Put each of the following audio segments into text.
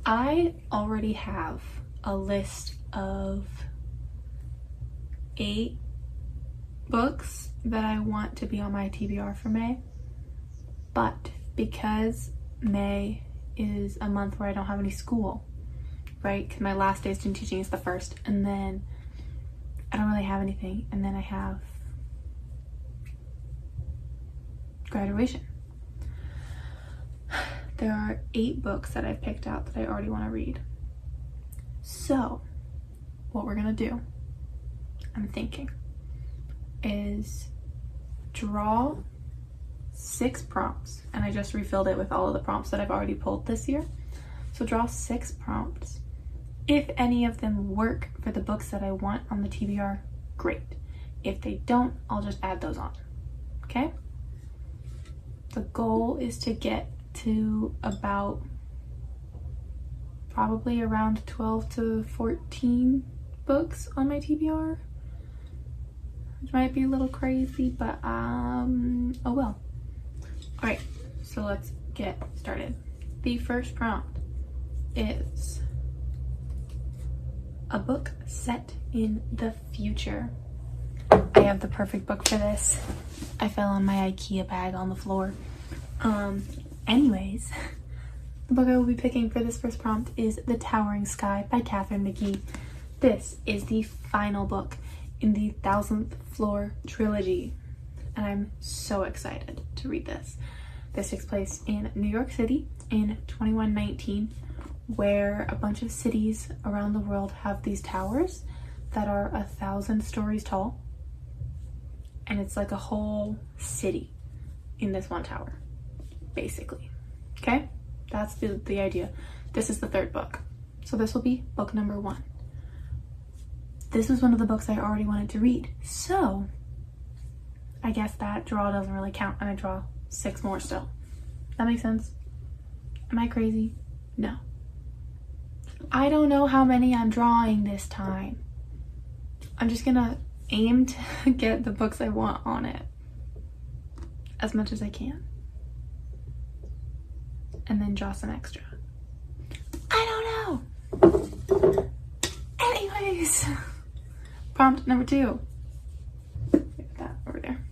I already have a list of 8 books that I want to be on my TBR for May, but because May is a month where I don't have any school, right? Because my last day of student teaching is the 1st, and then I don't really have anything, and then I have graduation. There are 8 books that I've picked out that I already want to read. So what we're gonna do, I'm thinking, is draw 6 prompts, and I just refilled it with all of the prompts that I've already pulled this year. So draw 6 prompts. If any of them work for the books that I want on the TBR, great. If they don't, I'll just add those on, okay? The goal is to get to about probably around 12 to 14 books on my TBR, which might be a little crazy, but oh well. All right, so let's get started. The first prompt is a book set in the future. I have the perfect book for this. I fell on my IKEA bag on the floor. Anyways, the book I will be picking for this first prompt is The Towering Sky by Catherine McGee. This is the final book in the 1000th Floor trilogy, and I'm so excited to read this. This takes place in New York City in 2119, where a bunch of cities around the world have these towers that are 1,000 stories tall, and it's like a whole city in this one tower, basically. Okay, that's the idea. This is the 3rd book, so this will be book number 1. This was one of the books I already wanted to read, so I guess that draw doesn't really count, and I draw 6 more still. That makes sense? Am I crazy? No. I don't know how many I'm drawing this time. I'm just gonna aim to get the books I want on it as much as I can, and then draw some extra. I don't know. Anyways, prompt number 2, get that over there,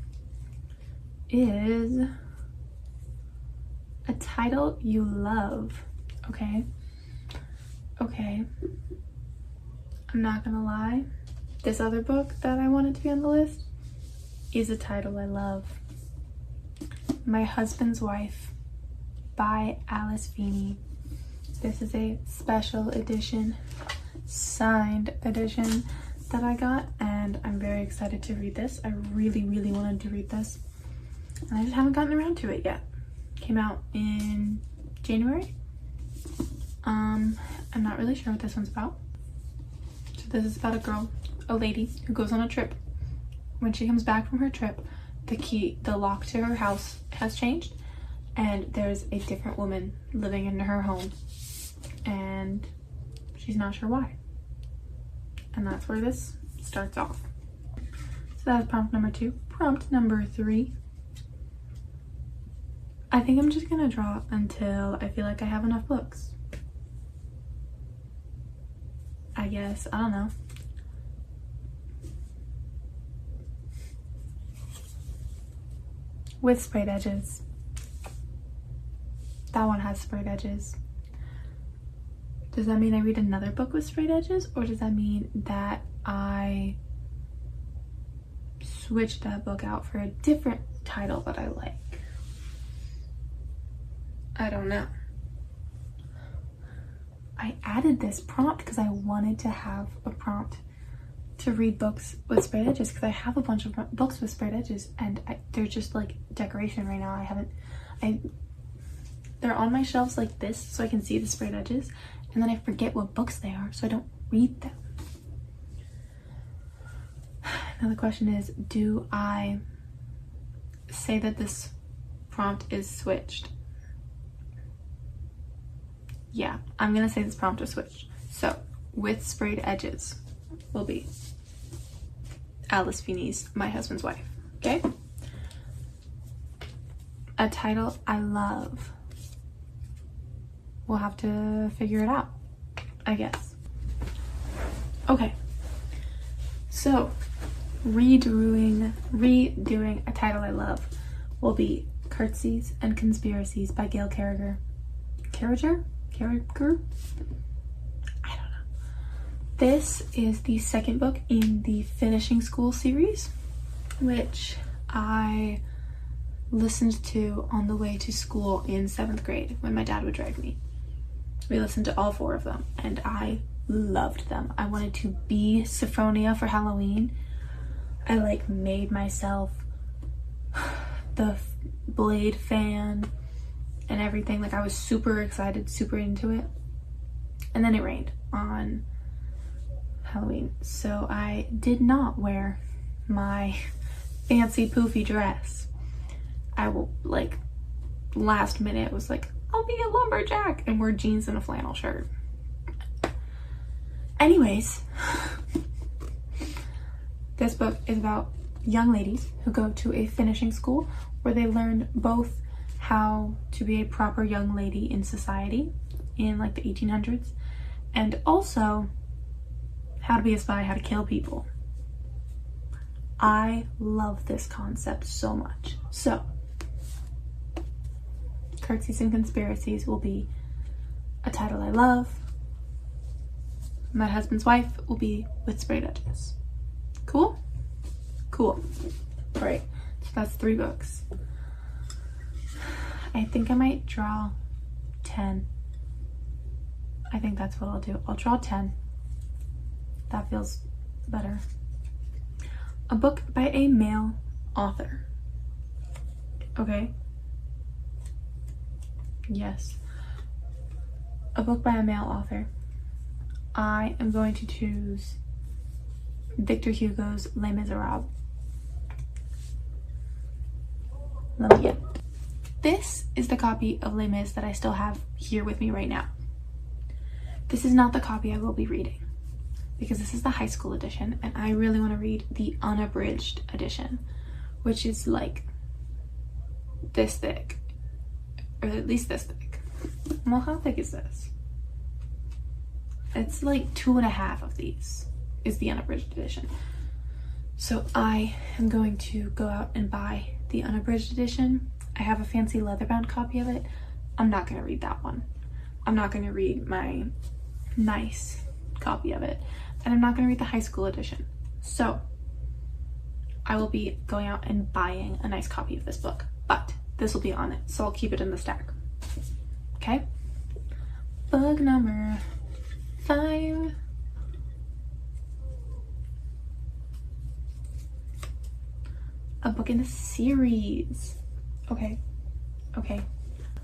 is a title you love. Okay, I'm not gonna lie, this other book that I wanted to be on the list is a title I love. My Husband's Wife by Alice Feeney. This is a special edition, signed edition that I got, and I'm very excited to read this. I really wanted to read this, and I just haven't gotten around to it yet. Came out in January. I'm not really sure what this one's about. So this is about a lady who goes on a trip. When she comes back from her trip, the lock to her house has changed, and there's a different woman living in her home, and she's not sure why. And that's where this starts off. So that's prompt number 2. Prompt number 3. I think I'm just gonna draw until I feel like I have enough books. I guess, I don't know. With sprayed edges. That one has sprayed edges. Does that mean I read another book with sprayed edges, or does that mean that I switch that book out for a different title that I like? I don't know. I added this prompt because I wanted to have a prompt to read books with sprayed edges, because I have a bunch of books with sprayed edges, and they're just like decoration right now. They're on my shelves like this so I can see the sprayed edges, and then I forget what books they are, so I don't read them. Now the question is, do I say that this prompt is switched? Yeah, I'm gonna say this prompt is switched. So, with sprayed edges will be Alice Feeney's My Husband's Wife, okay? A title I love we'll have to figure it out, I guess. Okay, so redoing a title I love will be Curtsies and Conspiracies by Gail Carriger. Carriger? I don't know. This is the second book in the Finishing School series, which I listened to on the way to school in 7th grade when my dad would drive me. We listened to all 4 of them and I loved them. I wanted to be Sophronia for Halloween. I like made myself the Blade fan and everything. Like I was super excited, super into it. And then it rained on Halloween, so I did not wear my fancy poofy dress. I will, like, last minute was like, I'll be a lumberjack and wear jeans and a flannel shirt. Anyways, this book is about young ladies who go to a finishing school where they learn both how to be a proper young lady in society in like the 1800s and also how to be a spy, how to kill people. I love this concept so much. So, Curtsies and Conspiracies will be a title I love. My Husband's Wife will be With Spray Edges. Cool? Cool. Alright, so that's 3 books. I think I might draw 10. I think that's what I'll do. I'll draw 10. That feels better. A book by a male author. Okay. Yes. A book by a male author. I am going to choose Victor Hugo's Les Miserables. Let me get. This is the copy of Les Mis that I still have here with me right now. This is not the copy I will be reading because this is the high school edition and I really want to read the unabridged edition, which is like this thick, or at least this thick. Well, how thick is this? It's like 2.5 of these is the unabridged edition. So I am going to go out and buy the unabridged edition. I have a fancy leather-bound copy of it. I'm not going to read that one. I'm not going to read my nice copy of it. And I'm not going to read the high school edition. So I will be going out and buying a nice copy of this book. But this will be on it, so I'll keep it in the stack. Okay? Book number 5. A book in a series. Okay.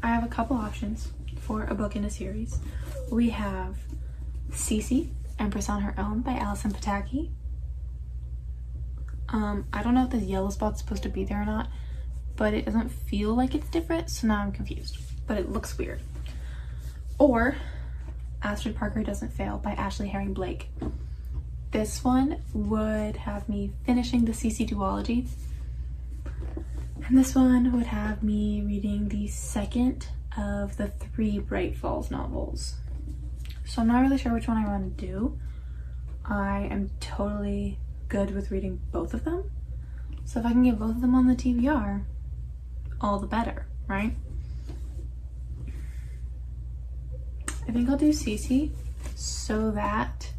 I have a couple options for a book in a series. We have Cece, Empress on Her Own by Alison Pataki. I don't know if the yellow spot's supposed to be there or not, but it doesn't feel like it's different, so now I'm confused. But it looks weird. Or Astrid Parker Doesn't Fail by Ashley Herring Blake. This one would have me finishing the Cece duology. And this one would have me reading the second of the 3 Bright Falls novels. So I'm not really sure which one I want to do. I am totally good with reading both of them. So if I can get both of them on the TBR, all the better, right? I think I'll do Cece so that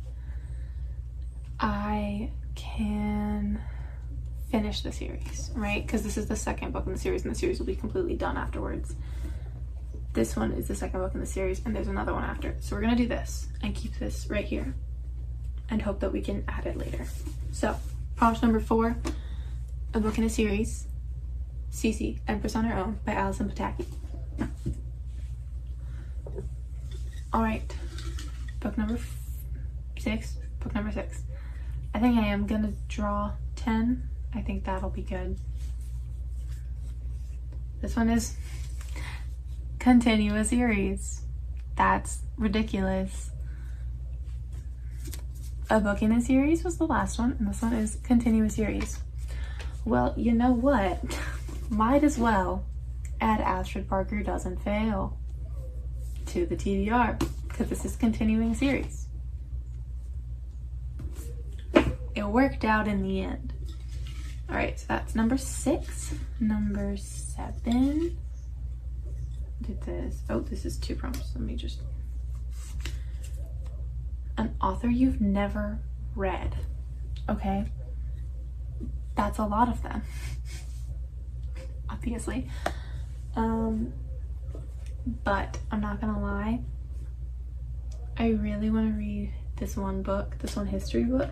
I can finish the series, right? Because this is the second book in the series and the series will be completely done afterwards. This one is the second book in the series and there's another one after. So we're gonna do this and keep this right here and hope that we can add it later. So prompt number 4, a book in a series, Cece, Empress on Her Own by Alison Pataki. All right, book number 6. I think I am gonna draw 10. I think that'll be good. This one is continue a series. That's ridiculous. A book in a series was the last one, and this one is continue a series. Well, you know what? Might as well add Astrid Parker Doesn't Fail to the TBR because this is continuing series. It worked out in the end. All right, so that's number 6. Number 7. Did this? Oh, this is 2 prompts. Let me just. An author you've never read. Okay, that's a lot of them. Obviously. But I'm not gonna lie, I really want to read this one book, this one history book,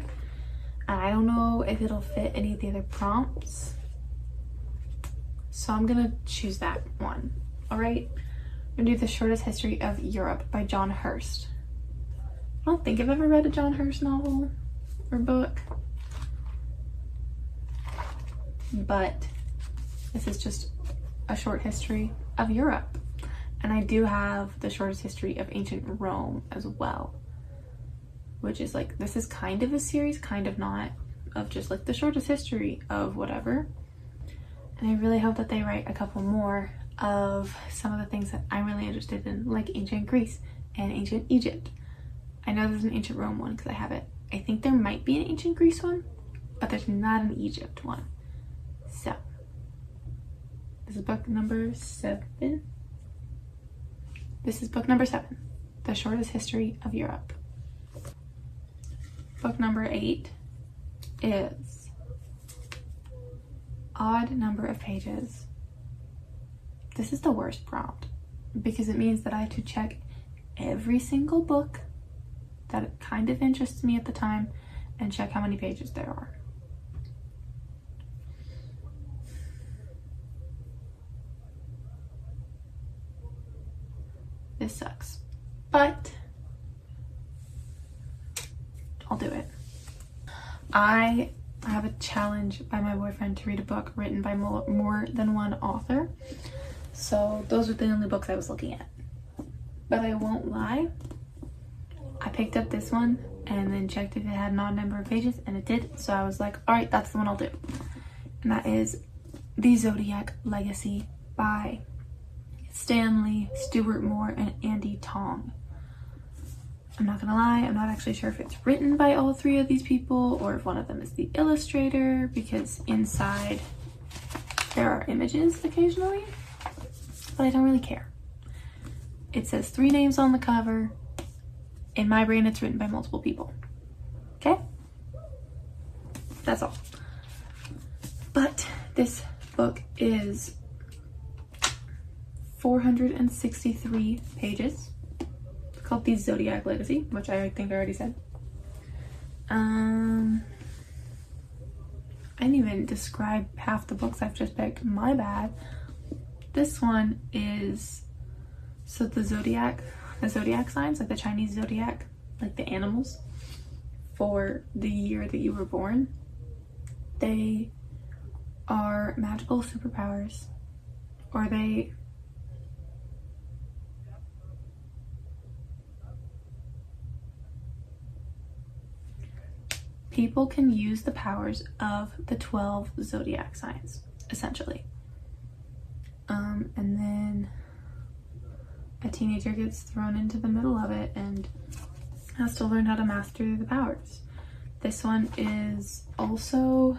and I don't know if it'll fit any of the other prompts, so I'm gonna choose that one. All right, I'm gonna do The Shortest History of Europe by John Hurst. I don't think I've ever read a John Hurst novel or book, but this is just a short history of Europe. And I do have The Shortest History of Ancient Rome as well, which is like, this is kind of a series, kind of not, of just like the shortest history of whatever. And I really hope that they write a couple more of some of the things that I'm really interested in, like ancient Greece and ancient Egypt. I know there's an ancient Rome one because I have it. I think there might be an ancient Greece one, but there's not an Egypt one. So, this is book number 7. This is book number 7, The Shortest History of Europe. Book number 8 is Odd Number of Pages. This is the worst prompt because it means that I have to check every single book that kind of interests me at the time and check how many pages there are. This sucks, but I'll do it. I have a challenge by my boyfriend to read a book written by more than one author. So those are the only books I was looking at. But I won't lie, I picked up this one and then checked if it had an odd number of pages, and it did. So I was like, all right, that's the one I'll do. And that is The Zodiac Legacy by Stanley, Stuart Moore, and Andy Tong. I'm not gonna lie, I'm not actually sure if it's written by all 3 of these people or if one of them is the illustrator, because inside there are images occasionally, but I don't really care. It says 3 names on the cover. In my brain, it's written by multiple people. Okay? That's all. But this book is 463 pages. It's called The Zodiac Legacy, which I think I already said. I didn't even describe half the books I've just picked. My bad. This one is, so the zodiac signs, like the Chinese zodiac, like the animals for the year that you were born, they are magical superpowers, or people can use the powers of the 12 zodiac signs, essentially. And then a teenager gets thrown into the middle of it and has to learn how to master the powers. This one is also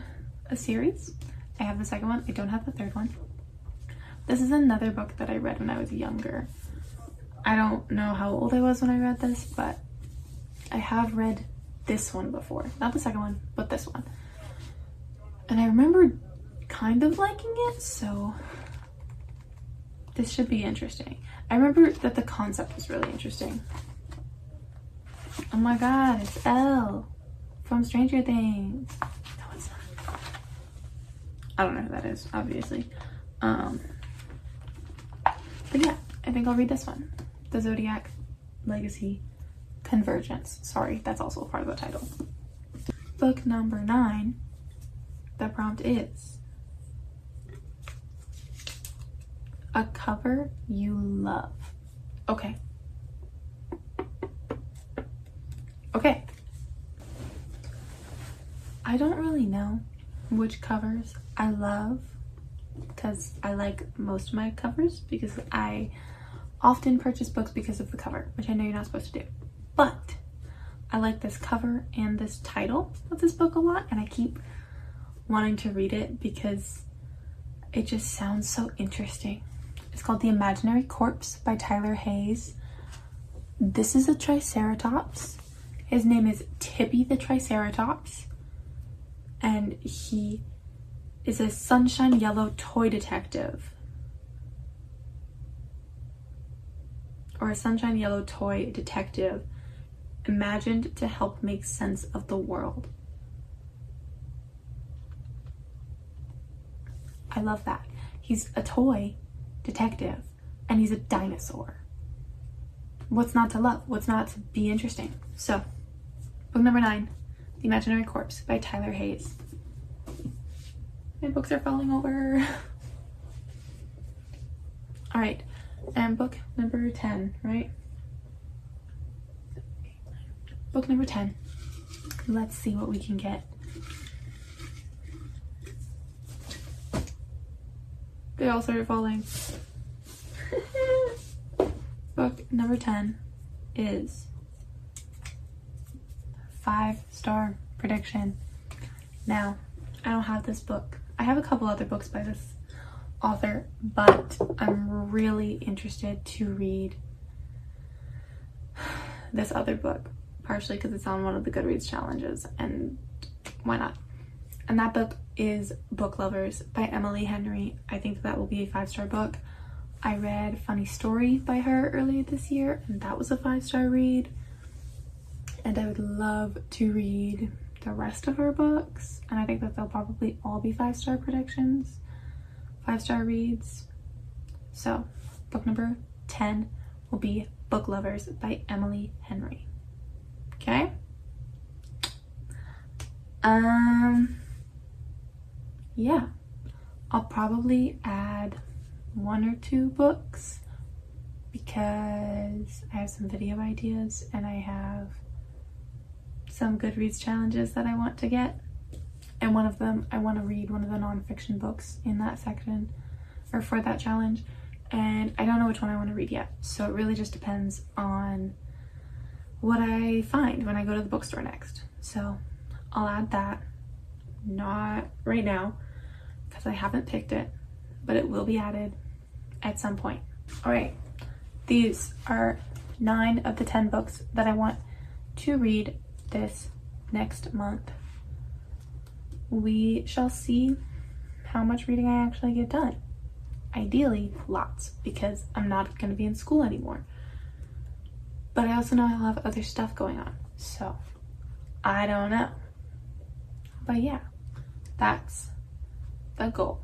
a series. I have the second one. I don't have the third one. This is another book that I read when I was younger. I don't know how old I was when I read this, but I have read this one before. Not the second one, but this one. And I remember kind of liking it, so this should be interesting. I remember that the concept was really interesting. Oh my god, it's Elle from Stranger Things. No, it's not. I don't know who that is, obviously. But yeah, I think I'll read this one. The Zodiac Legacy Convergence. Sorry, that's also a part of the title. Book number 9. The prompt is a cover you love. Okay. Okay. I don't really know which covers I love because I like most of my covers because I often purchase books because of the cover, which I know you're not supposed to do. But I like this cover and this title of this book a lot, and I keep wanting to read it because it just sounds so interesting. It's called The Imaginary Corpse by Tyler Hayes. This is a Triceratops. His name is Tippy the Triceratops, and he is a sunshine yellow toy detective. Or a sunshine yellow toy detective imagined to help make sense of the world. I love that. He's a toy detective and he's a dinosaur. What's not to love? What's not to be interesting? So, book number 9, The Imaginary Corpse by Tyler Hayes. My books are falling over. All right, and book number 10, right? Book number 10. Let's see what we can get. They all started falling. Book number 10 is 5-star prediction. Now, I don't have this book. I have a couple other books by this author, but I'm really interested to read this other book, partially because it's on one of the Goodreads challenges, and why not? And that book is Book Lovers by Emily Henry. I think that will be a 5-star book. I read Funny Story by her earlier this year, and that was a 5-star read. And I would love to read the rest of her books, and I think that they'll probably all be 5-star predictions, 5-star reads. So, book number 10 will be Book Lovers by Emily Henry. Okay? Yeah. I'll probably add 1 or 2 books because I have some video ideas and I have some Goodreads challenges that I want to get. And one of them, I want to read one of the nonfiction books in that section or for that challenge. And I don't know which one I want to read yet. So it really just depends on what I find when I go to the bookstore next. So I'll add that. Not right now because I haven't picked it, but it will be added at some point. All right, these are 9 of the 10 books that I want to read this next month. We shall see how much reading I actually get done. Ideally, lots, because I'm not going to be in school anymore. But I also know I'll have other stuff going on, so I don't know. But yeah, that's the goal.